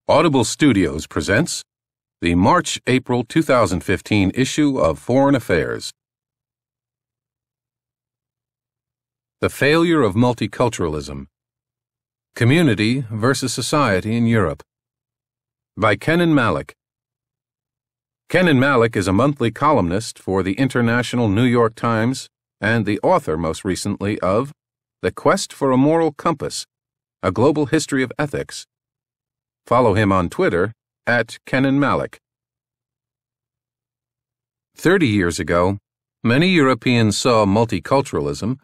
Audible Studios presents the March-April 2015 issue of Foreign Affairs. The Failure of Multiculturalism. Community versus Society in Europe. By Kenan Malik. Kenan Malik is a monthly columnist for the International New York Times and the author most recently of The Quest for a Moral Compass, A Global History of Ethics. Follow him on Twitter at Kenan Malik. 30 years ago, many Europeans saw multiculturalism,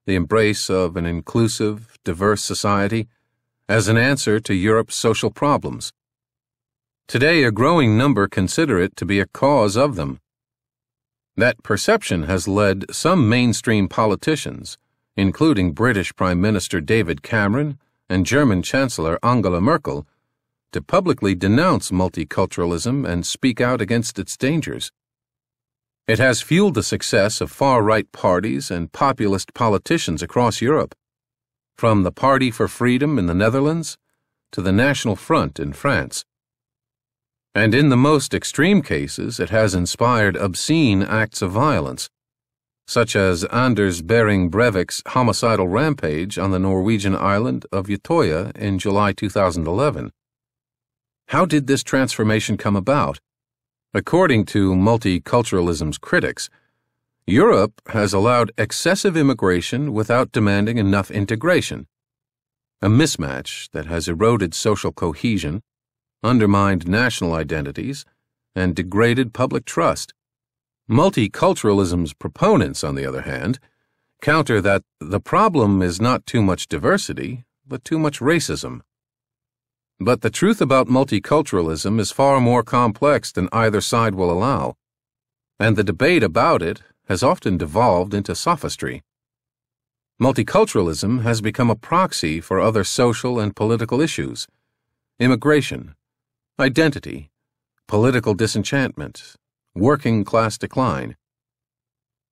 the embrace of an inclusive, diverse society, as an answer to Europe's social problems. Today, a growing number consider it to be a cause of them. That perception has led some mainstream politicians, including British Prime Minister David Cameron and German Chancellor Angela Merkel, to publicly denounce multiculturalism and speak out against its dangers. It has fueled the success of far-right parties and populist politicians across Europe, from the Party for Freedom in the Netherlands to the National Front in France. And in the most extreme cases, it has inspired obscene acts of violence, such as Anders Behring Breivik's homicidal rampage on the Norwegian island of Utøya in July 2011. How did this transformation come about? According to multiculturalism's critics, Europe has allowed excessive immigration without demanding enough integration, a mismatch that has eroded social cohesion, undermined national identities, and degraded public trust. Multiculturalism's proponents, on the other hand, counter that the problem is not too much diversity, but too much racism. But the truth about multiculturalism is far more complex than either side will allow, and the debate about it has often devolved into sophistry. Multiculturalism has become a proxy for other social and political issues: immigration, identity, political disenchantment, working-class decline.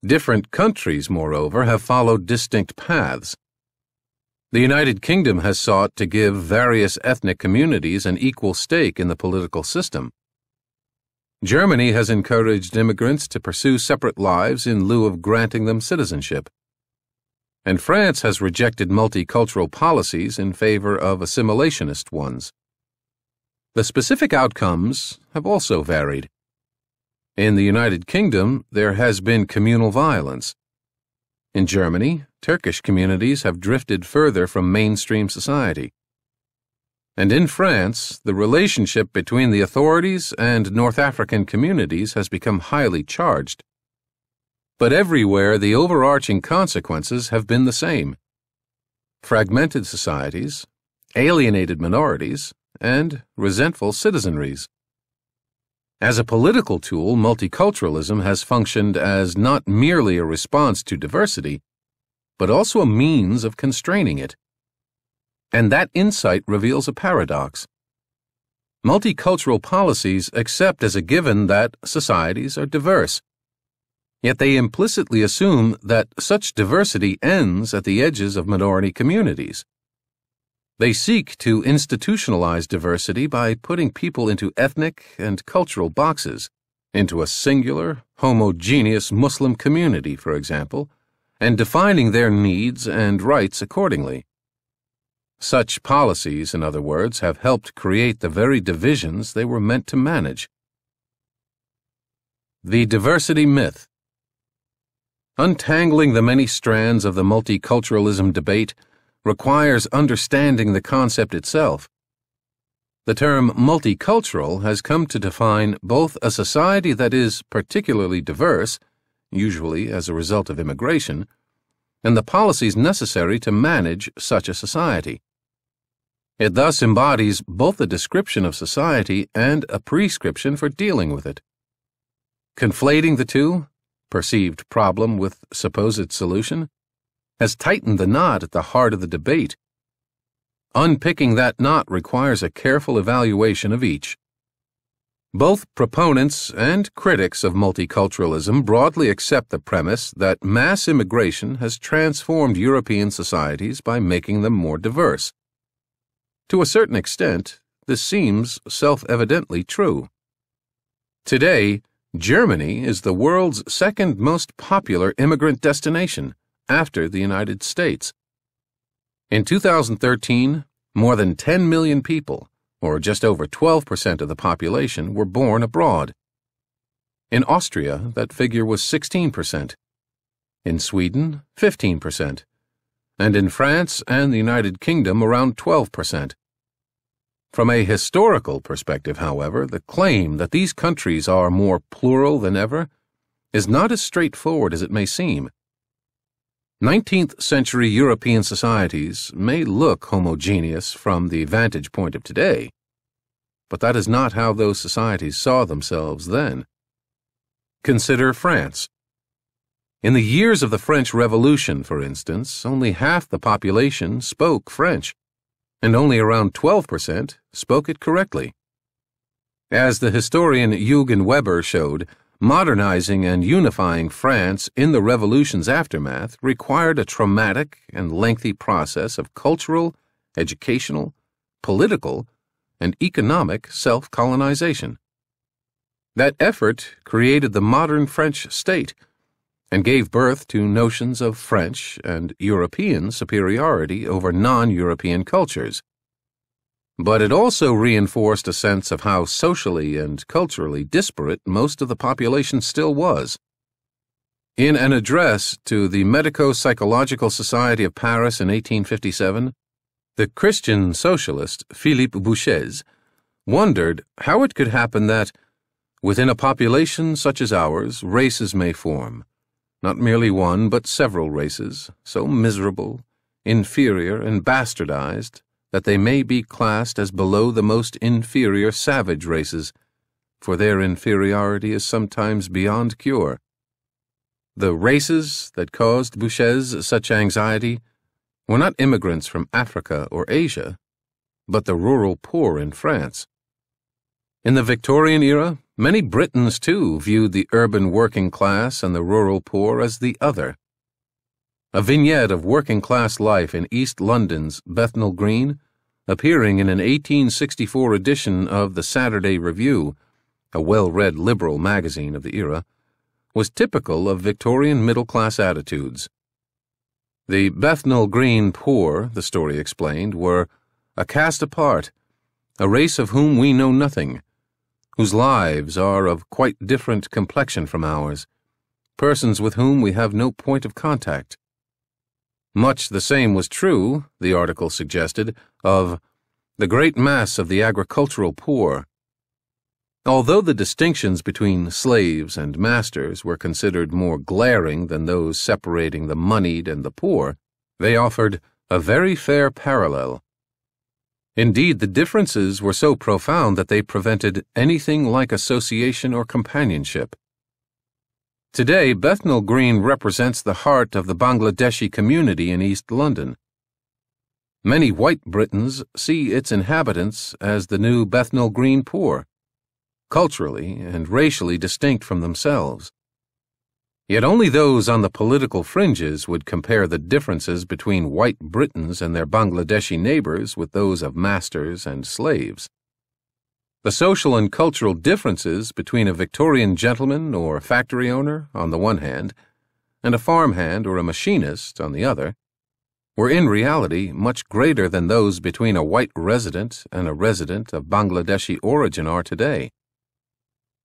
Different countries, moreover, have followed distinct paths. The United Kingdom has sought to give various ethnic communities an equal stake in the political system. Germany has encouraged immigrants to pursue separate lives in lieu of granting them citizenship. And France has rejected multicultural policies in favor of assimilationist ones. The specific outcomes have also varied. In the United Kingdom, there has been communal violence. In Germany, Turkish communities have drifted further from mainstream society. And in France, the relationship between the authorities and North African communities has become highly charged. But everywhere, the overarching consequences have been the same: fragmented societies, alienated minorities, and resentful citizenries. As a political tool, multiculturalism has functioned as not merely a response to diversity, but also a means of constraining it. And that insight reveals a paradox. Multicultural policies accept as a given that societies are diverse, yet they implicitly assume that such diversity ends at the edges of minority communities. They seek to institutionalize diversity by putting people into ethnic and cultural boxes, into a singular, homogeneous Muslim community, for example, and defining their needs and rights accordingly. Such policies, in other words, have helped create the very divisions they were meant to manage. The diversity myth. Untangling the many strands of the multiculturalism debate requires understanding the concept itself. The term multicultural has come to define both a society that is particularly diverse, usually as a result of immigration, and the policies necessary to manage such a society. It thus embodies both a description of society and a prescription for dealing with it. Conflating the two, perceived problem with supposed solution, has tightened the knot at the heart of the debate. Unpicking that knot requires a careful evaluation of each. Both proponents and critics of multiculturalism broadly accept the premise that mass immigration has transformed European societies by making them more diverse. To a certain extent, this seems self-evidently true. Today, Germany is the world's second most popular immigrant destination after the United States. In 2013, more than 10 million people, or just over 12% of the population, were born abroad. In Austria, that figure was 16%. In Sweden, 15%. And in France and the United Kingdom, around 12%. From a historical perspective, however, the claim that these countries are more plural than ever is not as straightforward as it may seem. 19th century European societies may look homogeneous from the vantage point of today, but that is not how those societies saw themselves then. Consider France. In the years of the French Revolution, for instance, only half the population spoke French, and only around 12% spoke it correctly. As the historian Eugen Weber showed, modernizing and unifying France in the Revolution's aftermath required a traumatic and lengthy process of cultural, educational, political, and economic self-colonization. That effort created the modern French state and gave birth to notions of French and European superiority over non-European cultures. But it also reinforced a sense of how socially and culturally disparate most of the population still was. In an address to the Medico-Psychological Society of Paris in 1857, the Christian socialist Philippe Bouchez wondered how it could happen that, within a population such as ours, races may form, not merely one but several races, so miserable, inferior, and bastardized that they may be classed as below the most inferior savage races, for their inferiority is sometimes beyond cure. The races that caused Bouchez such anxiety were not immigrants from Africa or Asia, but the rural poor in France. In the Victorian era, many Britons, too, viewed the urban working class and the rural poor as the other. A vignette of working-class life in East London's Bethnal Green, appearing in an 1864 edition of the Saturday Review, a well-read liberal magazine of the era, was typical of Victorian middle-class attitudes. The Bethnal Green poor, the story explained, were a caste apart, a race of whom we know nothing, whose lives are of quite different complexion from ours, persons with whom we have no point of contact. Much the same was true, the article suggested, of the great mass of the agricultural poor. Although the distinctions between slaves and masters were considered more glaring than those separating the moneyed and the poor, they offered a very fair parallel. Indeed, the differences were so profound that they prevented anything like association or companionship. Today, Bethnal Green represents the heart of the Bangladeshi community in East London. Many white Britons see its inhabitants as the new Bethnal Green poor, culturally and racially distinct from themselves. Yet only those on the political fringes would compare the differences between white Britons and their Bangladeshi neighbors with those of masters and slaves. The social and cultural differences between a Victorian gentleman or factory owner, on the one hand, and a farmhand or a machinist, on the other, were in reality much greater than those between a white resident and a resident of Bangladeshi origin are today.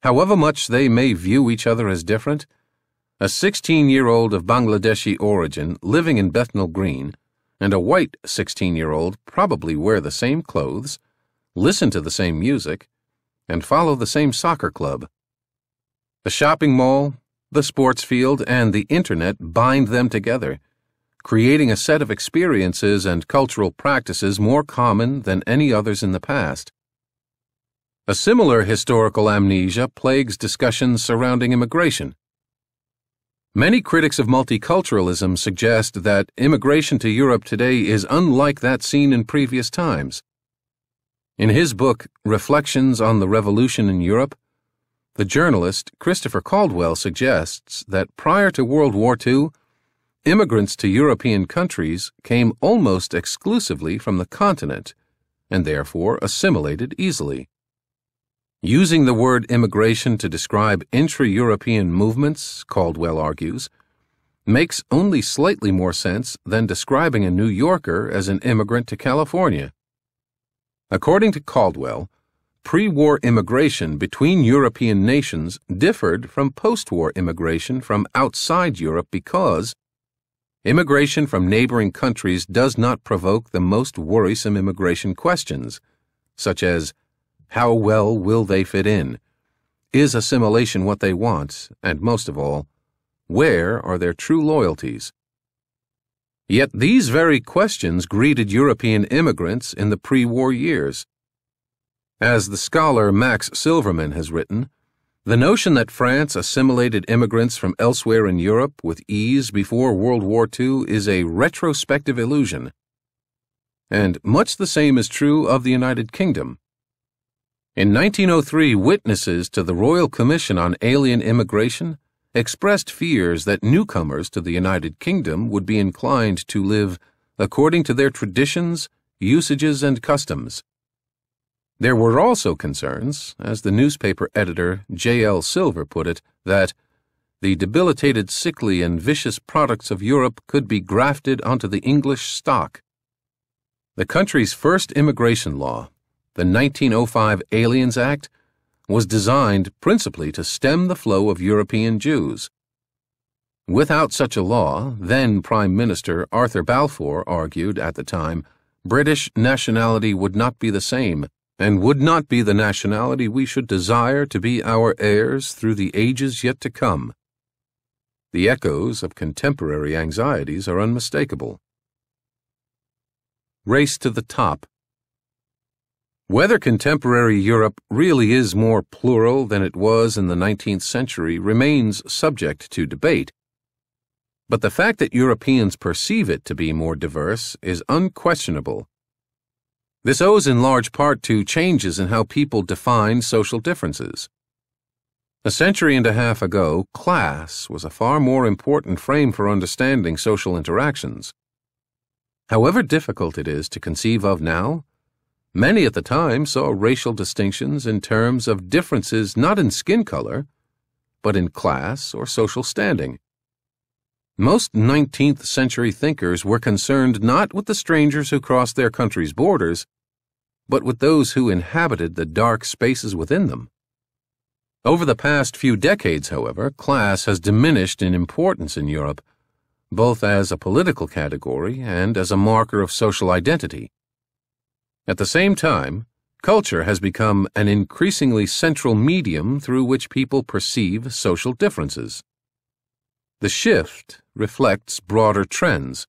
However much they may view each other as different, a 16-year-old of Bangladeshi origin living in Bethnal Green and a white 16-year-old probably wear the same clothes, listen to the same music, and follow the same soccer club. The shopping mall, the sports field, and the internet bind them together, creating a set of experiences and cultural practices more common than any others in the past. A similar historical amnesia plagues discussions surrounding immigration. Many critics of multiculturalism suggest that immigration to Europe today is unlike that seen in previous times. In his book, Reflections on the Revolution in Europe, the journalist Christopher Caldwell suggests that prior to World War II, immigrants to European countries came almost exclusively from the continent, and therefore assimilated easily. Using the word immigration to describe intra-European movements, Caldwell argues, makes only slightly more sense than describing a New Yorker as an immigrant to California. According to Caldwell, pre-war immigration between European nations differed from post-war immigration from outside Europe because immigration from neighboring countries does not provoke the most worrisome immigration questions, such as, how well will they fit in? Is assimilation what they want? And most of all, where are their true loyalties? Yet these very questions greeted European immigrants in the pre-war years. As the scholar Max Silverman has written, the notion that France assimilated immigrants from elsewhere in Europe with ease before World War II is a retrospective illusion. And much the same is true of the United Kingdom. In 1903, witnesses to the Royal Commission on Alien Immigration expressed fears that newcomers to the United Kingdom would be inclined to live according to their traditions, usages, and customs. There were also concerns, as the newspaper editor J.L. Silver put it, that the debilitated, sickly, and vicious products of Europe could be grafted onto the English stock. The country's first immigration law, the 1905 Aliens Act, was designed principally to stem the flow of European Jews. Without such a law, then Prime Minister Arthur Balfour argued at the time, British nationality would not be the same, and would not be the nationality we should desire to be our heirs through the ages yet to come. The echoes of contemporary anxieties are unmistakable. Race to the top. Whether contemporary Europe really is more plural than it was in the 19th century remains subject to debate. But the fact that Europeans perceive it to be more diverse is unquestionable. This owes in large part to changes in how people define social differences. A century and a half ago, class was a far more important frame for understanding social interactions. However difficult it is to conceive of now, many at the time saw racial distinctions in terms of differences not in skin color, but in class or social standing. Most 19th century thinkers were concerned not with the strangers who crossed their country's borders, but with those who inhabited the dark spaces within them. Over the past few decades, however, class has diminished in importance in Europe, both as a political category and as a marker of social identity. At the same time, culture has become an increasingly central medium through which people perceive social differences. The shift reflects broader trends.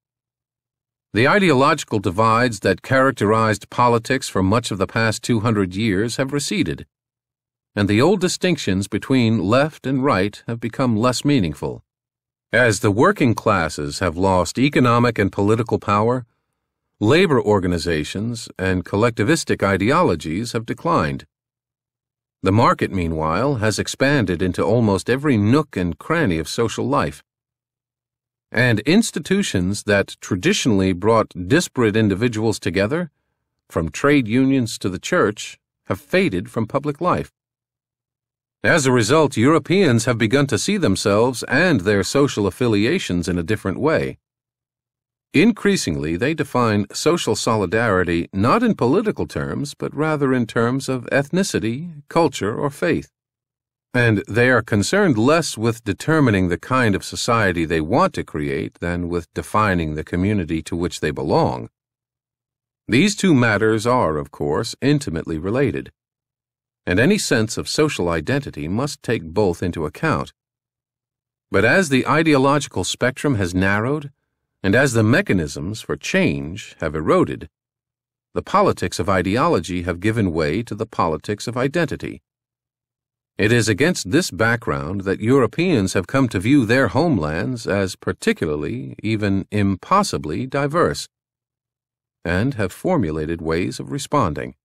The ideological divides that characterized politics for much of the past 200 years have receded, and the old distinctions between left and right have become less meaningful. As the working classes have lost economic and political power, labor organizations and collectivistic ideologies have declined. The market, meanwhile, has expanded into almost every nook and cranny of social life. And institutions that traditionally brought disparate individuals together, from trade unions to the church, have faded from public life. As a result, Europeans have begun to see themselves and their social affiliations in a different way. Increasingly, they define social solidarity not in political terms, but rather in terms of ethnicity, culture, or faith. And they are concerned less with determining the kind of society they want to create than with defining the community to which they belong. These two matters are, of course, intimately related, and any sense of social identity must take both into account. But as the ideological spectrum has narrowed, and as the mechanisms for change have eroded, the politics of ideology have given way to the politics of identity. It is against this background that Europeans have come to view their homelands as particularly, even impossibly, diverse, and have formulated ways of responding.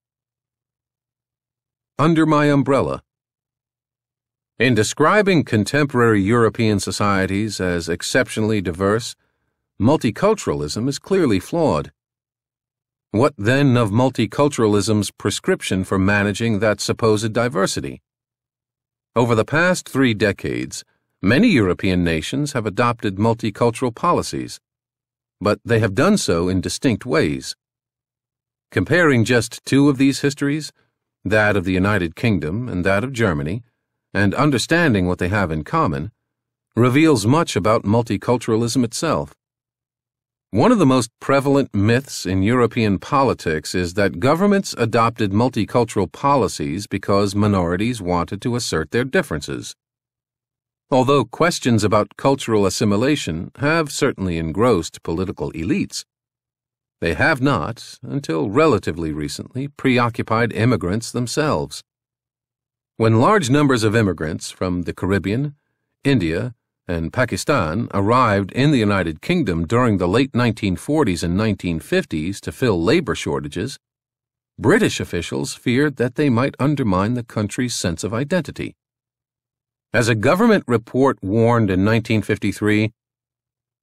Under my umbrella. In describing contemporary European societies as exceptionally diverse, multiculturalism is clearly flawed. What then of multiculturalism's prescription for managing that supposed diversity? Over the past 3 decades, many European nations have adopted multicultural policies, but they have done so in distinct ways. Comparing just 2 of these histories, that of the United Kingdom and that of Germany, and understanding what they have in common, reveals much about multiculturalism itself. One of the most prevalent myths in European politics is that governments adopted multicultural policies because minorities wanted to assert their differences. Although questions about cultural assimilation have certainly engrossed political elites, they have not, until relatively recently, preoccupied immigrants themselves. When large numbers of immigrants from the Caribbean, India, and Pakistan arrived in the United Kingdom during the late 1940s and 1950s to fill labor shortages, British officials feared that they might undermine the country's sense of identity. As a government report warned in 1953,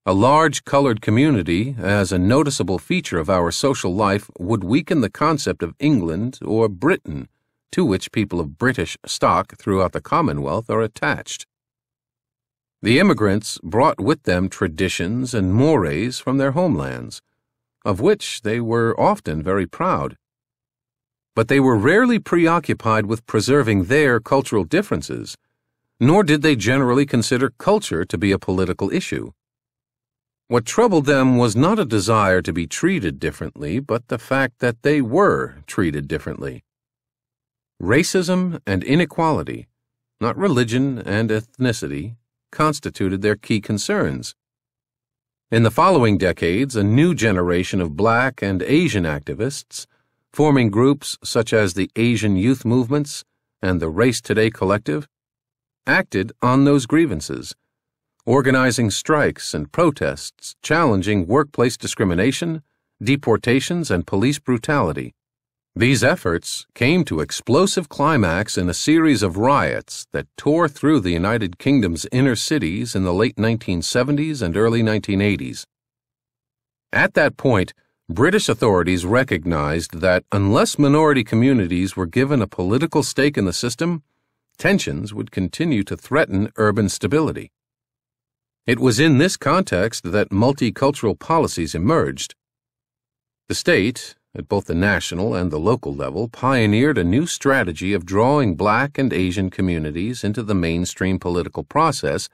a large colored community as a noticeable feature of our social life would weaken the concept of England or Britain, to which people of British stock throughout the Commonwealth are attached. The immigrants brought with them traditions and mores from their homelands, of which they were often very proud. But they were rarely preoccupied with preserving their cultural differences, nor did they generally consider culture to be a political issue. What troubled them was not a desire to be treated differently, but the fact that they were treated differently. Racism and inequality, not religion and ethnicity, constituted their key concerns. In the following decades, a new generation of Black and Asian activists, forming groups such as the Asian Youth Movements and the Race Today Collective, acted on those grievances, organizing strikes and protests challenging workplace discrimination, deportations, and police brutality. These efforts came to explosive climax in a series of riots that tore through the United Kingdom's inner cities in the late 1970s and early 1980s. At that point, British authorities recognized that unless minority communities were given a political stake in the system, tensions would continue to threaten urban stability. It was in this context that multicultural policies emerged. The state, at both the national and the local level, pioneered a new strategy of drawing Black and Asian communities into the mainstream political process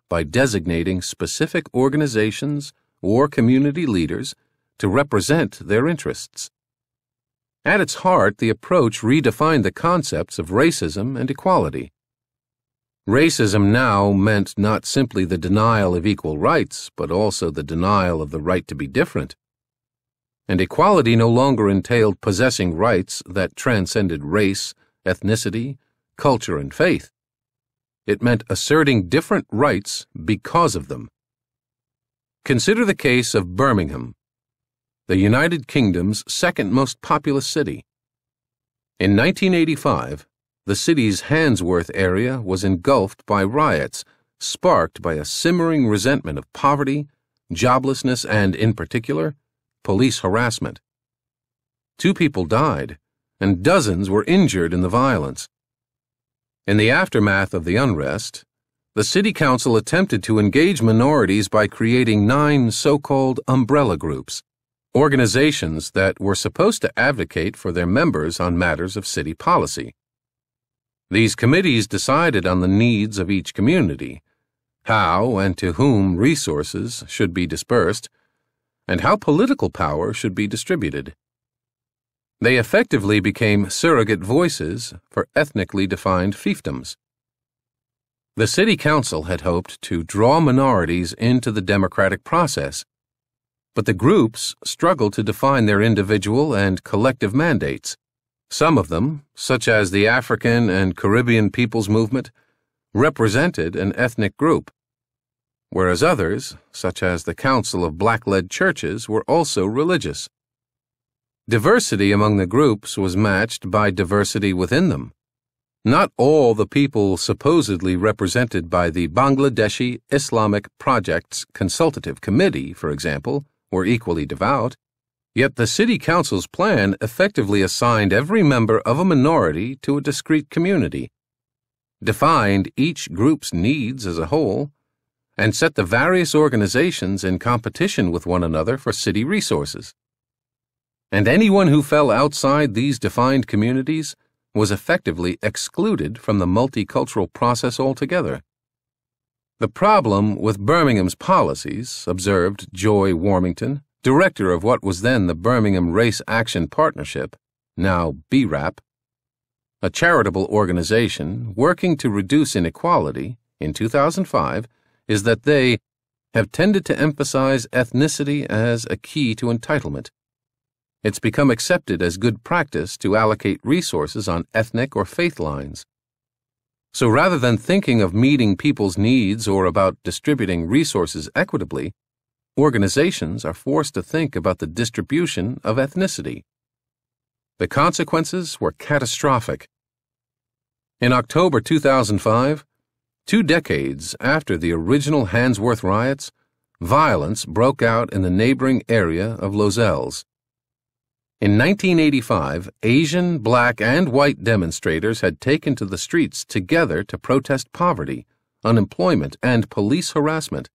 by designating specific organizations or community leaders to represent their interests. At its heart, the approach redefined the concepts of racism and equality. Racism now meant not simply the denial of equal rights, but also the denial of the right to be different. And equality no longer entailed possessing rights that transcended race, ethnicity, culture, and faith. It meant asserting different rights because of them. Consider the case of Birmingham, the United Kingdom's second most populous city. In 1985, the city's Handsworth area was engulfed by riots sparked by a simmering resentment of poverty, joblessness, and, in particular, police harassment. 2 people died, and dozens were injured in the violence. In the aftermath of the unrest, the city council attempted to engage minorities by creating 9 so-called umbrella groups, organizations that were supposed to advocate for their members on matters of city policy. These committees decided on the needs of each community, how and to whom resources should be dispersed, and how political power should be distributed. They effectively became surrogate voices for ethnically defined fiefdoms. The city council had hoped to draw minorities into the democratic process, but the groups struggled to define their individual and collective mandates. Some of them, such as the African and Caribbean People's Movement, represented an ethnic group, whereas others, such as the Council of Black-led Churches, were also religious. Diversity among the groups was matched by diversity within them. Not all the people supposedly represented by the Bangladeshi Islamic Project's Consultative Committee, for example, were equally devout. Yet the city council's plan effectively assigned every member of a minority to a discrete community, defined each group's needs as a whole, and set the various organizations in competition with one another for city resources. And anyone who fell outside these defined communities was effectively excluded from the multicultural process altogether. The problem with Birmingham's policies, observed Joy Warmington, director of what was then the Birmingham Race Action Partnership, now BRAP, a charitable organization working to reduce inequality, in 2005, is that they have tended to emphasize ethnicity as a key to entitlement. It's become accepted as good practice to allocate resources on ethnic or faith lines. So rather than thinking of meeting people's needs or about distributing resources equitably, organizations are forced to think about the distribution of ethnicity. The consequences were catastrophic. In October 2005, 2 decades after the original Handsworth riots, violence broke out in the neighboring area of Lozells. In 1985, Asian, black, and white demonstrators had taken to the streets together to protest poverty, unemployment, and police harassment.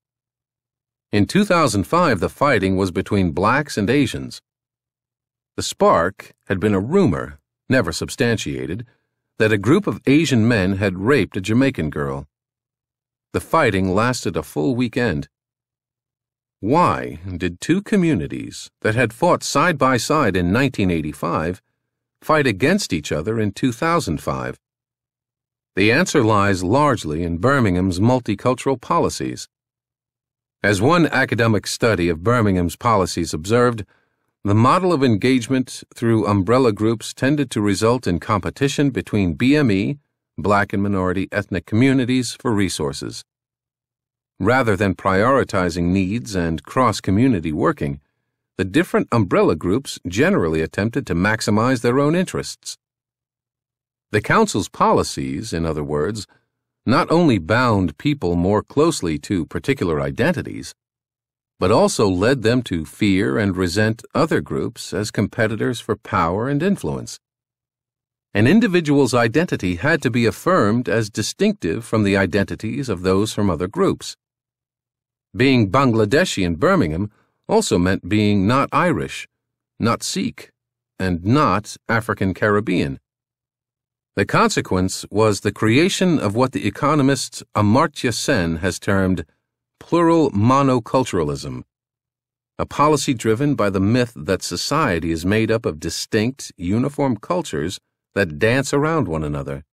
In 2005, the fighting was between blacks and Asians. The spark had been a rumor, never substantiated, that a group of Asian men had raped a Jamaican girl. The fighting lasted a full weekend. Why did 2 communities that had fought side by side in 1985 fight against each other in 2005? The answer lies largely in Birmingham's multicultural policies. As one academic study of Birmingham's policies observed, the model of engagement through umbrella groups tended to result in competition between BME, black and minority ethnic communities, for resources. Rather than prioritizing needs and cross-community working, the different umbrella groups generally attempted to maximize their own interests. The Council's policies, in other words, not only bound people more closely to particular identities, but also led them to fear and resent other groups as competitors for power and influence. An individual's identity had to be affirmed as distinctive from the identities of those from other groups. Being Bangladeshi in Birmingham also meant being not Irish, not Sikh, and not African Caribbean. The consequence was the creation of what the economist Amartya Sen has termed plural monoculturalism, a policy driven by the myth that society is made up of distinct, uniform cultures that dance around one another.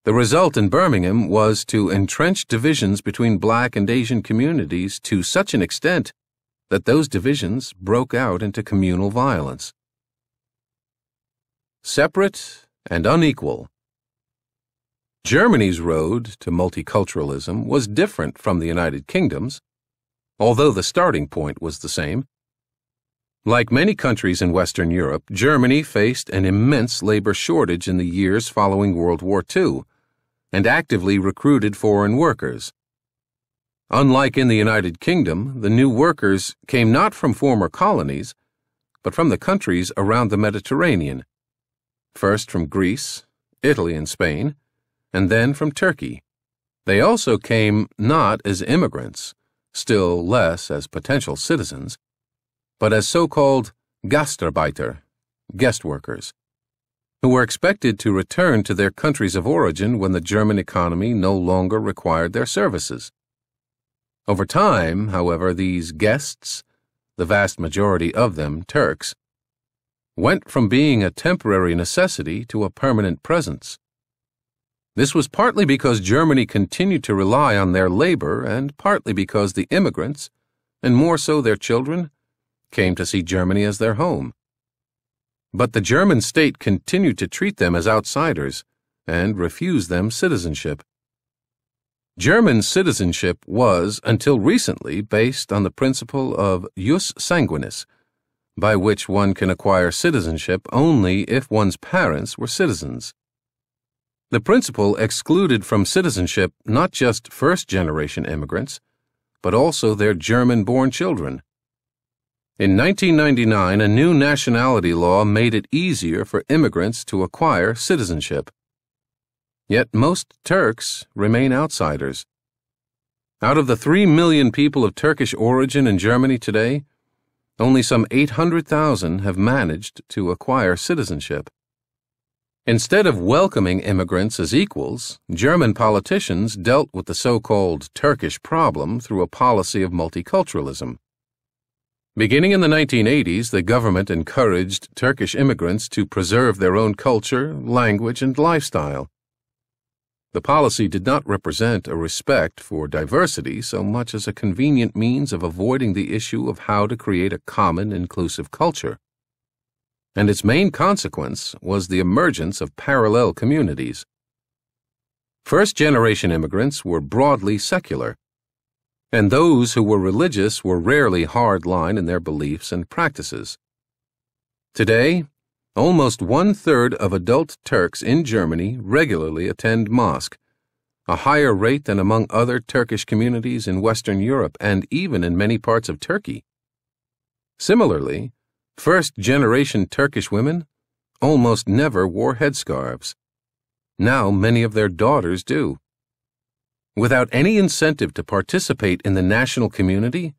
The result in Birmingham was to entrench divisions between black and Asian communities to such an extent that those divisions broke out into communal violence. Separate and unequal. Germany's road to multiculturalism was different from the United Kingdom's, although the starting point was the same. Like many countries in Western Europe, Germany faced an immense labor shortage in the years following World War II, and actively recruited foreign workers. Unlike in the United Kingdom, the new workers came not from former colonies, but from the countries around the Mediterranean, first from Greece, Italy, and Spain, and then from Turkey. They also came not as immigrants, still less as potential citizens, but as so-called Gastarbeiter, guest workers, who were expected to return to their countries of origin when the German economy no longer required their services. Over time, however, these guests, the vast majority of them Turks, went from being a temporary necessity to a permanent presence. This was partly because Germany continued to rely on their labor and partly because the immigrants, and more so their children, came to see Germany as their home. But the German state continued to treat them as outsiders and refuse them citizenship. German citizenship was, until recently, based on the principle of jus sanguinis, by which one can acquire citizenship only if one's parents were citizens. The principle excluded from citizenship not just first-generation immigrants, but also their German-born children. In 1999, a new nationality law made it easier for immigrants to acquire citizenship. Yet most Turks remain outsiders. Out of the 3 million people of Turkish origin in Germany today, only some 800,000 have managed to acquire citizenship. Instead of welcoming immigrants as equals, German politicians dealt with the so-called Turkish problem through a policy of multiculturalism. Beginning in the 1980s, the government encouraged Turkish immigrants to preserve their own culture, language, and lifestyle. The policy did not represent a respect for diversity so much as a convenient means of avoiding the issue of how to create a common, inclusive culture. And its main consequence was the emergence of parallel communities. First-generation immigrants were broadly secular, and those who were religious were rarely hard-line in their beliefs and practices. Today, almost 1/3 of adult Turks in Germany regularly attend mosque, a higher rate than among other Turkish communities in Western Europe and even in many parts of Turkey. Similarly, first-generation Turkish women almost never wore headscarves. Now many of their daughters do. Without any incentive to participate in the national community,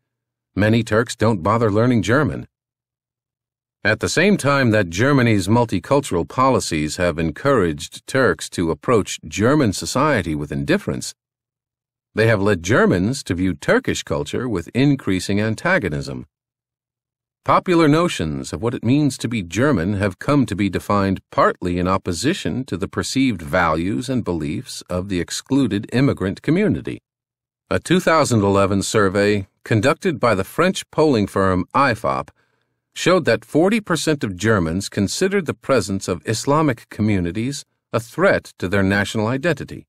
many Turks don't bother learning German. At the same time that Germany's multicultural policies have encouraged Turks to approach German society with indifference, they have led Germans to view Turkish culture with increasing antagonism. Popular notions of what it means to be German have come to be defined partly in opposition to the perceived values and beliefs of the excluded immigrant community. A 2011 survey conducted by the French polling firm IFOP showed that 40% of Germans considered the presence of Islamic communities a threat to their national identity.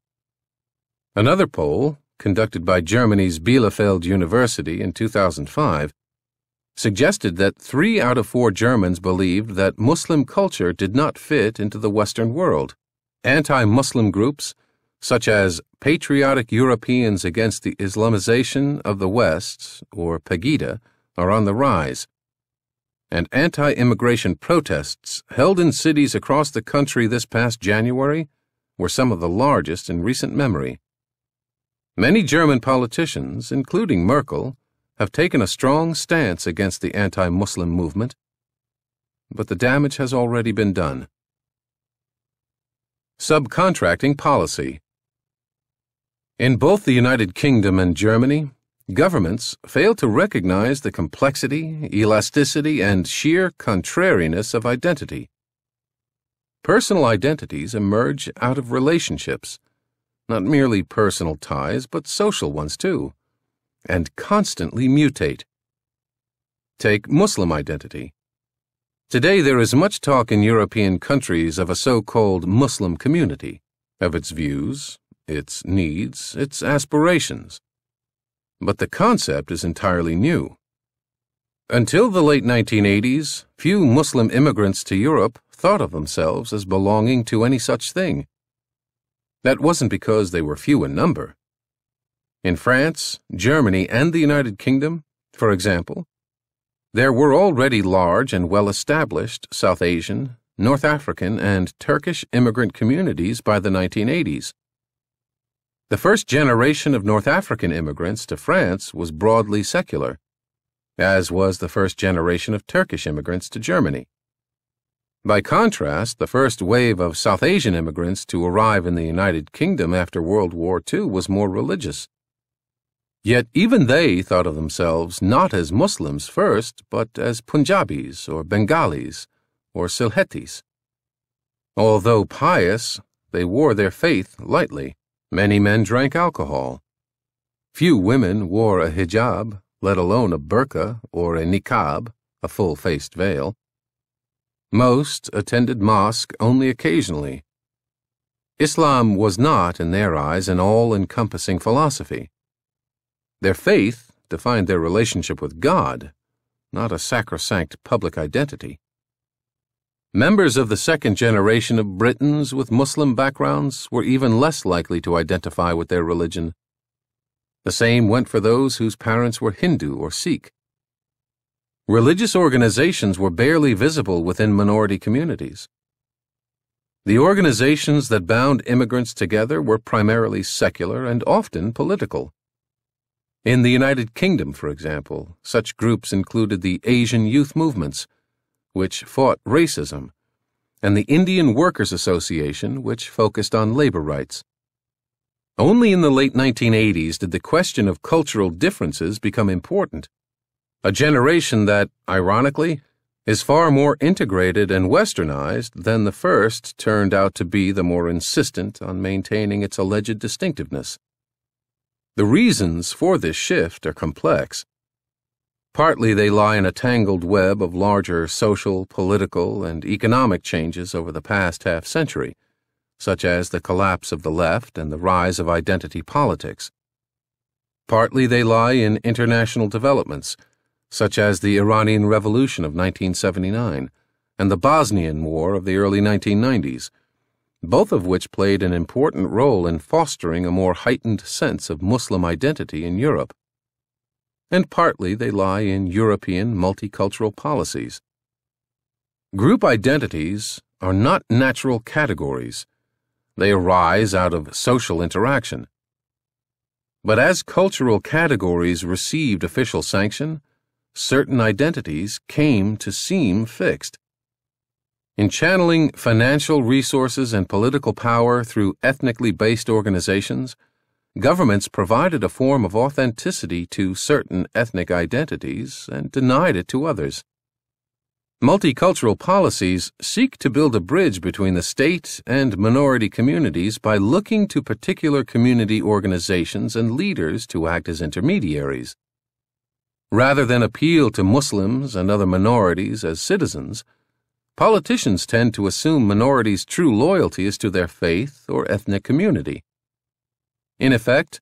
Another poll, conducted by Germany's Bielefeld University in 2005, suggested that 3 out of 4 Germans believed that Muslim culture did not fit into the Western world. Anti-Muslim groups, such as Patriotic Europeans Against the Islamization of the West, or Pegida, are on the rise. And anti-immigration protests held in cities across the country this past January were some of the largest in recent memory. Many German politicians, including Merkel, have taken a strong stance against the anti-Muslim movement, but the damage has already been done. Subcontracting policy. In both the United Kingdom and Germany, governments fail to recognize the complexity, elasticity, and sheer contrariness of identity. Personal identities emerge out of relationships, not merely personal ties, but social ones too, and constantly mutate. Take Muslim identity. Today there is much talk in European countries of a so-called Muslim community, of its views, its needs, its aspirations. But the concept is entirely new. Until the late 1980s, few Muslim immigrants to Europe thought of themselves as belonging to any such thing. That wasn't because they were few in number. In France, Germany, and the United Kingdom, for example, there were already large and well-established South Asian, North African, and Turkish immigrant communities by the 1980s. The first generation of North African immigrants to France was broadly secular, as was the first generation of Turkish immigrants to Germany. By contrast, the first wave of South Asian immigrants to arrive in the United Kingdom after World War II was more religious. Yet even they thought of themselves not as Muslims first, but as Punjabis or Bengalis or Sylhetis. Although pious, they wore their faith lightly. Many men drank alcohol. Few women wore a hijab, let alone a burqa or a niqab, a full-faced veil. Most attended mosque only occasionally. Islam was not, in their eyes, an all-encompassing philosophy. Their faith defined their relationship with God, not a sacrosanct public identity. Members of the second generation of Britons with Muslim backgrounds were even less likely to identify with their religion. The same went for those whose parents were Hindu or Sikh. Religious organizations were barely visible within minority communities. The organizations that bound immigrants together were primarily secular and often political. In the United Kingdom, for example, such groups included the Asian youth movements, which fought racism, and the Indian Workers Association, which focused on labor rights. Only in the late 1980s did the question of cultural differences become important. A generation that, ironically, is far more integrated and westernized than the first turned out to be the more insistent on maintaining its alleged distinctiveness. The reasons for this shift are complex. Partly they lie in a tangled web of larger social, political, and economic changes over the past half-century, such as the collapse of the left and the rise of identity politics. Partly they lie in international developments, such as the Iranian Revolution of 1979 and the Bosnian War of the early 1990s, both of which played an important role in fostering a more heightened sense of Muslim identity in Europe. And partly they lie in European multicultural policies. Group identities are not natural categories. They arise out of social interaction. But as cultural categories received official sanction, certain identities came to seem fixed. In channeling financial resources and political power through ethnically based organizations, governments provided a form of authenticity to certain ethnic identities and denied it to others. Multicultural policies seek to build a bridge between the state and minority communities by looking to particular community organizations and leaders to act as intermediaries. Rather than appeal to Muslims and other minorities as citizens, politicians tend to assume minorities' true loyalty is to their faith or ethnic community. In effect,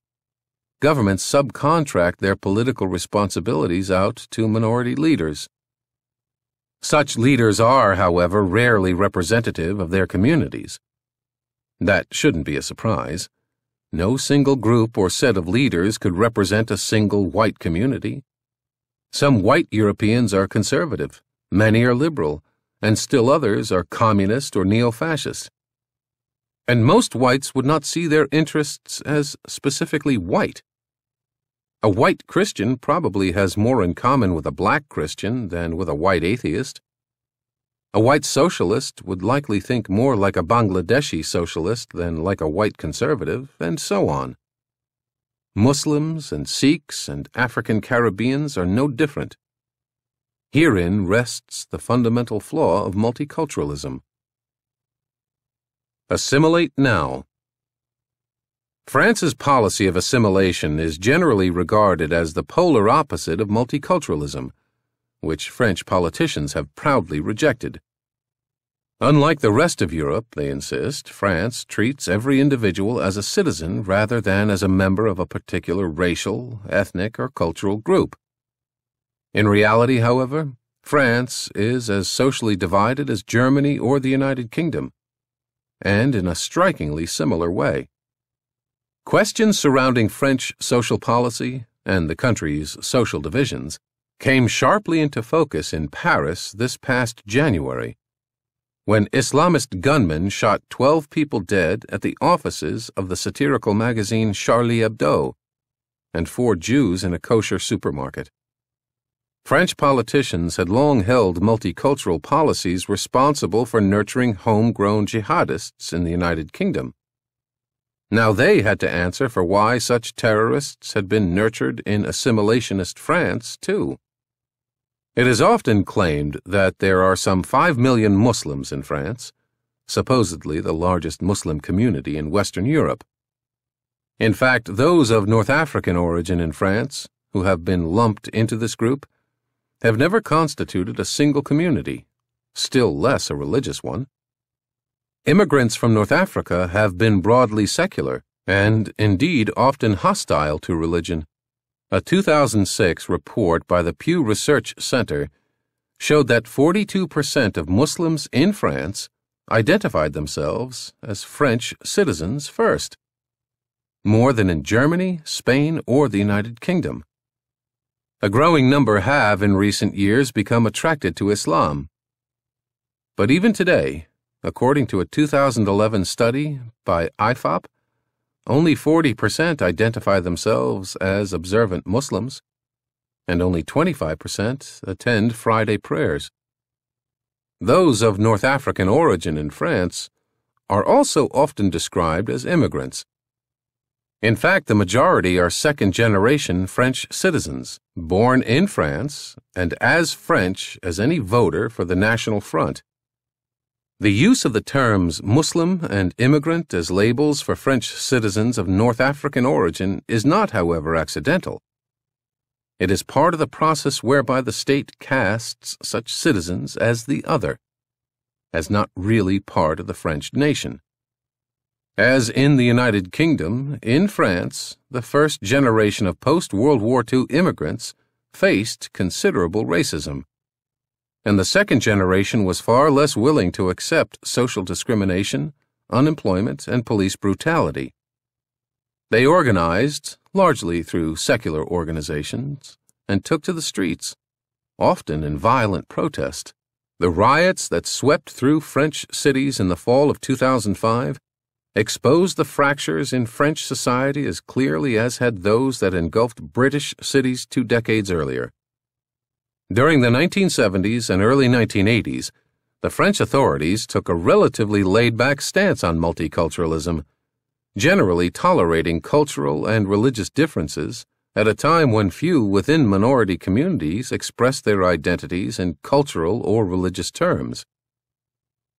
governments subcontract their political responsibilities out to minority leaders. Such leaders are, however, rarely representative of their communities. That shouldn't be a surprise. No single group or set of leaders could represent a single white community. Some white Europeans are conservative, many are liberal, and still others are communist or neo-fascist. And most whites would not see their interests as specifically white. A white Christian probably has more in common with a black Christian than with a white atheist. A white socialist would likely think more like a Bangladeshi socialist than like a white conservative, and so on. Muslims and Sikhs and African Caribbeans are no different. Herein rests the fundamental flaw of multiculturalism. Assimilate now. France's policy of assimilation is generally regarded as the polar opposite of multiculturalism, which French politicians have proudly rejected. Unlike the rest of Europe, they insist, France treats every individual as a citizen rather than as a member of a particular racial, ethnic, or cultural group. In reality, however, France is as socially divided as Germany or the United Kingdom, and in a strikingly similar way. Questions surrounding French social policy and the country's social divisions came sharply into focus in Paris this past January, when Islamist gunmen shot 12 people dead at the offices of the satirical magazine Charlie Hebdo and 4 Jews in a kosher supermarket. French politicians had long held multicultural policies responsible for nurturing homegrown jihadists in the United Kingdom. Now they had to answer for why such terrorists had been nurtured in assimilationist France, too. It is often claimed that there are some 5 million Muslims in France, supposedly the largest Muslim community in Western Europe. In fact, those of North African origin in France, who have been lumped into this group, have never constituted a single community, still less a religious one. Immigrants from North Africa have been broadly secular and, indeed, often hostile to religion. A 2006 report by the Pew Research Center showed that 42% of Muslims in France identified themselves as French citizens first, more than in Germany, Spain, or the United Kingdom. A growing number have in recent years become attracted to Islam. But even today, according to a 2011 study by IFOP, only 40% identify themselves as observant Muslims, and only 25% attend Friday prayers. Those of North African origin in France are also often described as immigrants. In fact, the majority are second-generation French citizens, born in France and as French as any voter for the National Front. The use of the terms Muslim and immigrant as labels for French citizens of North African origin is not, however, accidental. It is part of the process whereby the state casts such citizens as the other, as not really part of the French nation. As in the United Kingdom, in France, the first generation of post-World War II immigrants faced considerable racism, and the second generation was far less willing to accept social discrimination, unemployment, and police brutality. They organized, largely through secular organizations, and took to the streets, often in violent protest. The riots that swept through French cities in the fall of 2005 exposed the fractures in French society as clearly as had those that engulfed British cities 2 decades earlier. During the 1970s and early 1980s, the French authorities took a relatively laid-back stance on multiculturalism, generally tolerating cultural and religious differences at a time when few within minority communities expressed their identities in cultural or religious terms.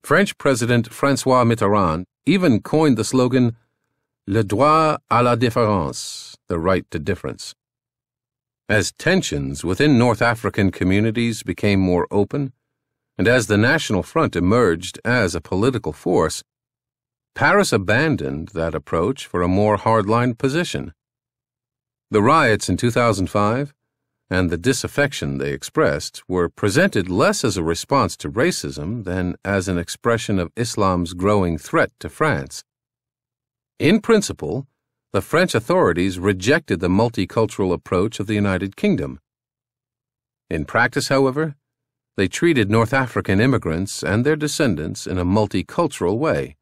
French President François Mitterrand even coined the slogan, "Le droit à la différence," the right to difference. As tensions within North African communities became more open, and as the National Front emerged as a political force, Paris abandoned that approach for a more hardline position. The riots in 2005 and the disaffection they expressed were presented less as a response to racism than as an expression of Islam's growing threat to France. In principle, the French authorities rejected the multicultural approach of the United Kingdom. In practice, however, they treated North African immigrants and their descendants in a multicultural way,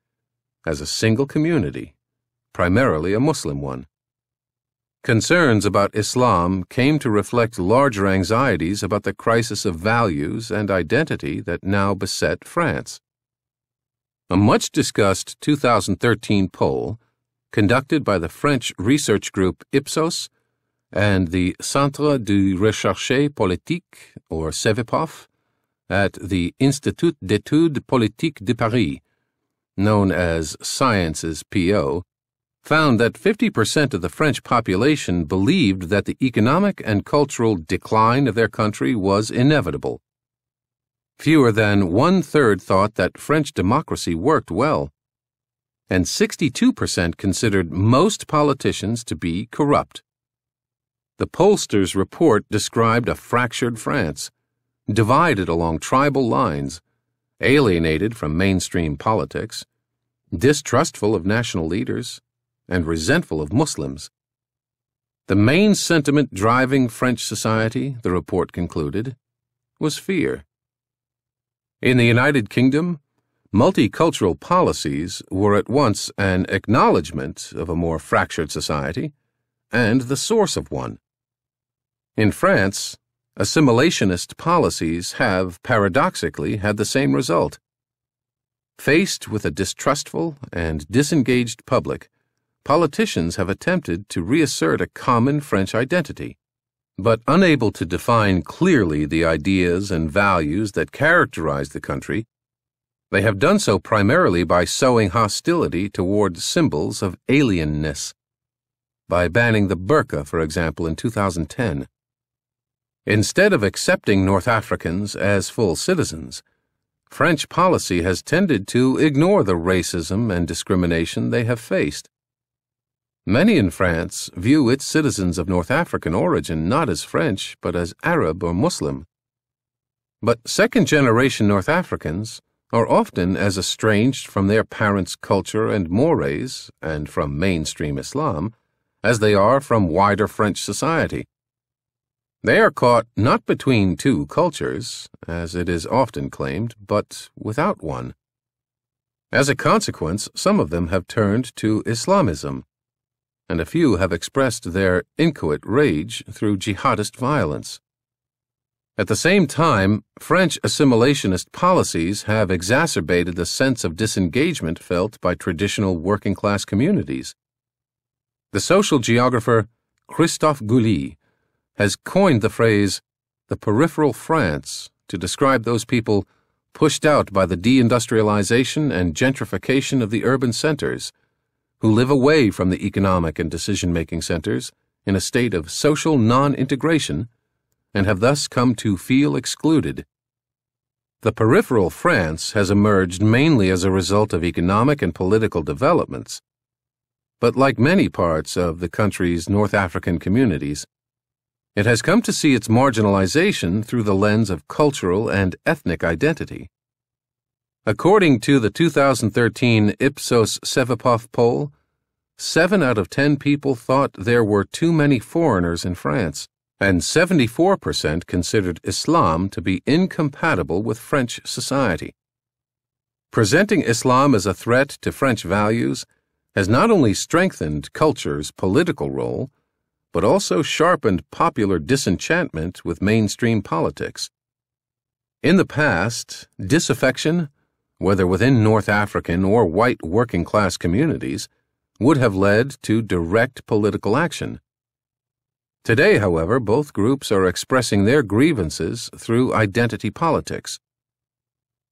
as a single community, primarily a Muslim one. Concerns about Islam came to reflect larger anxieties about the crisis of values and identity that now beset France. A much-discussed 2013 poll, conducted by the French research group Ipsos and the Centre de Recherche Politique, or CEVIPOF, at the Institut d'études politiques de Paris, known as Sciences PO, found that 50% of the French population believed that the economic and cultural decline of their country was inevitable. Fewer than 1/3 thought that French democracy worked well, and 62% considered most politicians to be corrupt. The pollsters' report described a fractured France, divided along tribal lines, alienated from mainstream politics, distrustful of national leaders, and resentful of Muslims. The main sentiment driving French society, the report concluded, was fear. In the United Kingdom, multicultural policies were at once an acknowledgement of a more fractured society and the source of one. In France, assimilationist policies have, paradoxically, had the same result. Faced with a distrustful and disengaged public, politicians have attempted to reassert a common French identity, but unable to define clearly the ideas and values that characterize the country, they have done so primarily by sowing hostility toward symbols of alienness, by banning the burqa, for example, in 2010. Instead of accepting North Africans as full citizens, French policy has tended to ignore the racism and discrimination they have faced. Many in France view its citizens of North African origin not as French, but as Arab or Muslim. But second-generation North Africans are often as estranged from their parents' culture and mores, and from mainstream Islam, as they are from wider French society. They are caught not between two cultures, as it is often claimed, but without one. As a consequence, some of them have turned to Islamism, and a few have expressed their inchoate rage through jihadist violence. At the same time, French assimilationist policies have exacerbated the sense of disengagement felt by traditional working-class communities. The social geographer Christophe Gouly has coined the phrase, the peripheral France, to describe those people pushed out by the deindustrialization and gentrification of the urban centers, who live away from the economic and decision-making centers in a state of social non-integration and have thus come to feel excluded. The peripheral France has emerged mainly as a result of economic and political developments, but like many parts of the country's North African communities, it has come to see its marginalization through the lens of cultural and ethnic identity. According to the 2013 Ipsos Cevipof poll, 7 out of 10 people thought there were too many foreigners in France, and 74% considered Islam to be incompatible with French society. Presenting Islam as a threat to French values has not only strengthened culture's political role, but also sharpened popular disenchantment with mainstream politics. In the past, disaffection, whether within North African or white working-class communities, would have led to direct political action. Today, however, both groups are expressing their grievances through identity politics.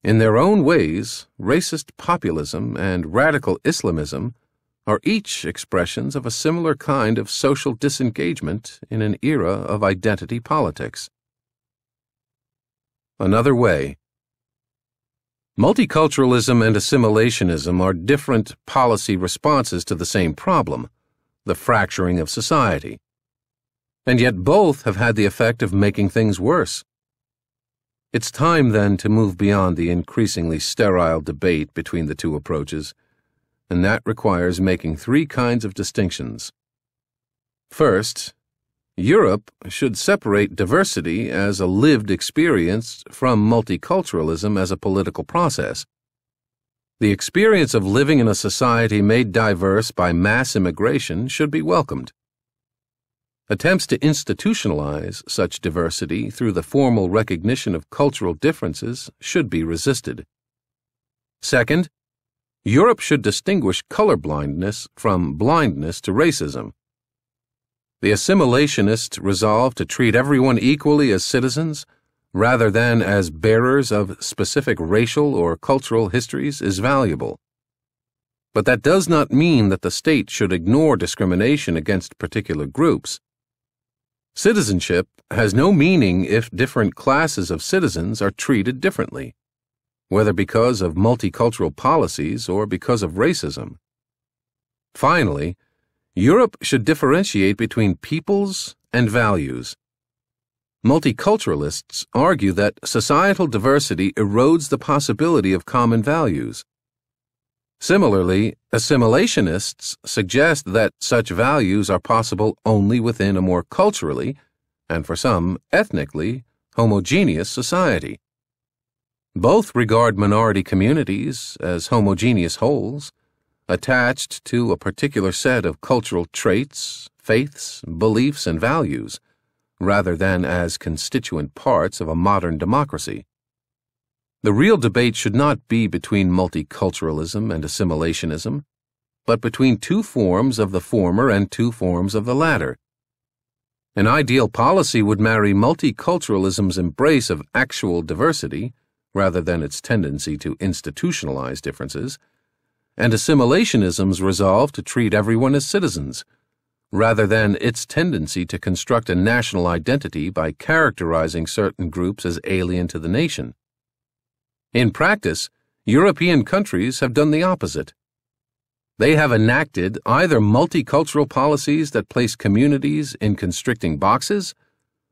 In their own ways, racist populism and radical Islamism are each expressions of a similar kind of social disengagement in an era of identity politics. Another way. Multiculturalism and assimilationism are different policy responses to the same problem, the fracturing of society. And yet both have had the effect of making things worse. It's time, then, to move beyond the increasingly sterile debate between the two approaches, and that requires making 3 kinds of distinctions. First, Europe should separate diversity as a lived experience from multiculturalism as a political process. The experience of living in a society made diverse by mass immigration should be welcomed. Attempts to institutionalize such diversity through the formal recognition of cultural differences should be resisted. Second, Europe should distinguish colorblindness from blindness to racism. The assimilationist resolve to treat everyone equally as citizens, rather than as bearers of specific racial or cultural histories, is valuable. But that does not mean that the state should ignore discrimination against particular groups. Citizenship has no meaning if different classes of citizens are treated differently, whether because of multicultural policies or because of racism. Finally, Europe should differentiate between peoples and values. Multiculturalists argue that societal diversity erodes the possibility of common values. Similarly, assimilationists suggest that such values are possible only within a more culturally, and for some, ethnically, homogeneous society. Both regard minority communities as homogeneous wholes, attached to a particular set of cultural traits, faiths, beliefs, and values, rather than as constituent parts of a modern democracy. The real debate should not be between multiculturalism and assimilationism, but between 2 forms of the former and 2 forms of the latter. An ideal policy would marry multiculturalism's embrace of actual diversity, rather than its tendency to institutionalize differences, and assimilationism's resolve to treat everyone as citizens, rather than its tendency to construct a national identity by characterizing certain groups as alien to the nation. In practice, European countries have done the opposite. They have enacted either multicultural policies that place communities in constricting boxes,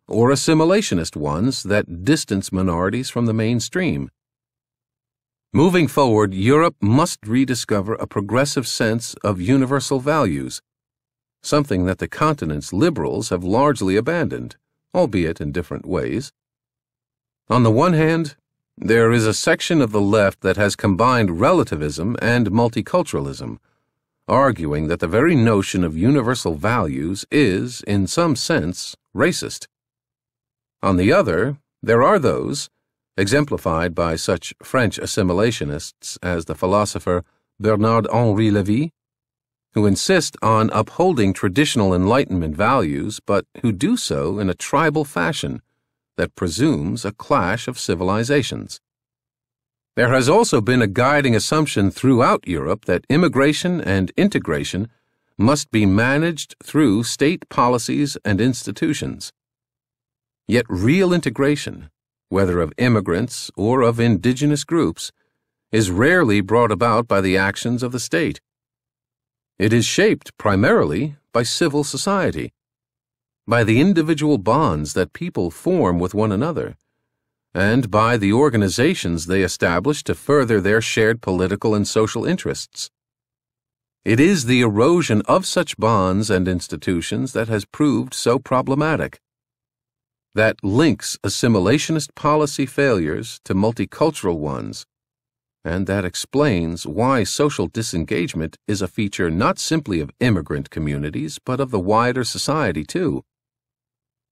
or assimilationist ones that distance minorities from the mainstream. Moving forward, Europe must rediscover a progressive sense of universal values, something that the continent's liberals have largely abandoned. albeit in different ways. On the one hand, there is a section of the left that has combined relativism and multiculturalism, arguing that the very notion of universal values is, in some sense, racist. On the other, there are those, exemplified by such French assimilationists as the philosopher Bernard-Henri Lévy, who insist on upholding traditional Enlightenment values, but who do so in a tribal fashion that presumes a clash of civilizations. There has also been a guiding assumption throughout Europe that immigration and integration must be managed through state policies and institutions. Yet real integration, whether of immigrants or of indigenous groups, is rarely brought about by the actions of the state. It is shaped primarily by civil society, by the individual bonds that people form with one another, and by the organizations they establish to further their shared political and social interests. It is the erosion of such bonds and institutions that has proved so problematic, that links assimilationist policy failures to multicultural ones, and that explains why social disengagement is a feature not simply of immigrant communities, but of the wider society too.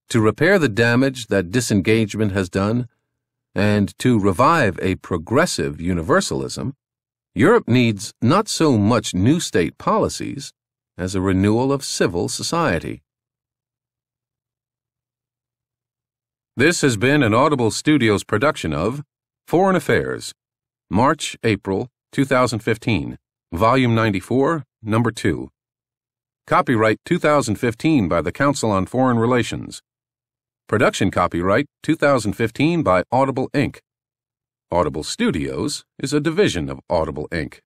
To repair the damage that disengagement has done, and to revive a progressive universalism, Europe needs not so much new state policies as a renewal of civil society. This has been an Audible Studios production of Foreign Affairs, March-April 2015, Volume 94, Number 2. Copyright 2015 by the Council on Foreign Relations. Production copyright 2015 by Audible Inc. Audible Studios is a division of Audible Inc.